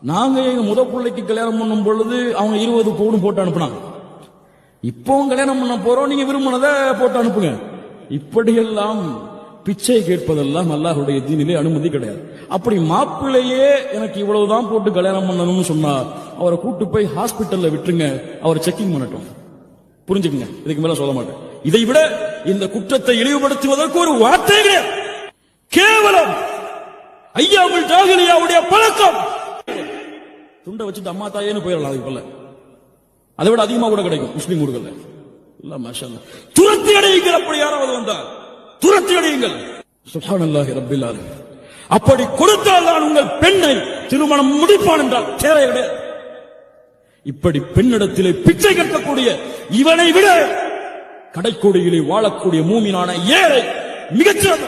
நாங்க எங்க முத பிள்ளைக்கு கல்யாணம் பண்ணும் பொழுது அவங்க 20 பவுன் போட்டு அனுப்புனாங்க. இப்பவும் கல்யாணம் பண்ண போறோம், நீங்க விரும்பினதை போட்டு அனுப்புங்க. இப்படியெல்லாம் பிச்சை கேட்பதெல்லாம் அல்லாஹ்வுடைய தீனிலே அனுமதி கிடையாது. அப்படி மாப்பிள்ளையே எனக்கு இவ்வளவுதான் போட்டு கல்யாணம் பண்ணணும்னு சொன்னா அவரை கூட்டு போய் ஹாஸ்பிட்டல்ல விட்டுருங்க, அவரை செக்கிங் பண்ணட்டும். புரிஞ்சுக்குங்க, இதுக்கு மேல சொல்ல மாட்டேன். இதை விட இந்த குற்றத்தை இழிவுபடுத்துவதற்கு ஒரு வார்த்தை கிடையாது. கேவலம் ஐயாவுல் ஜாஹிலியாவுடைய பழக்கம். துண்டை வச்சுட்டு அம்மா தாயேன்னு போயிடலாம். அதுக்கு போல அதை விட அதிகமா கூட கிடைக்கும் முஸ்லீம் ஊர்கள்ல. துரத்தி அடையுங்கள். அப்படி யாராவது வந்தால் துரத்தி அடையுங்கள். சுப்ஹானல்லாஹி ரப்பில் ஆலமீன். அப்படி கொடுத்தால் நான் உங்கள் பெண்ணை திருமணம் முடிப்பான் என்றால் தேவை கிடையாது. இப்படி பெண்ணிடத்திலே பிச்சை கட்டக்கூடிய இவனை விட கடைக்கோடியிலே வாழக்கூடிய மூமினான ஏழை மிகச்சிறந்த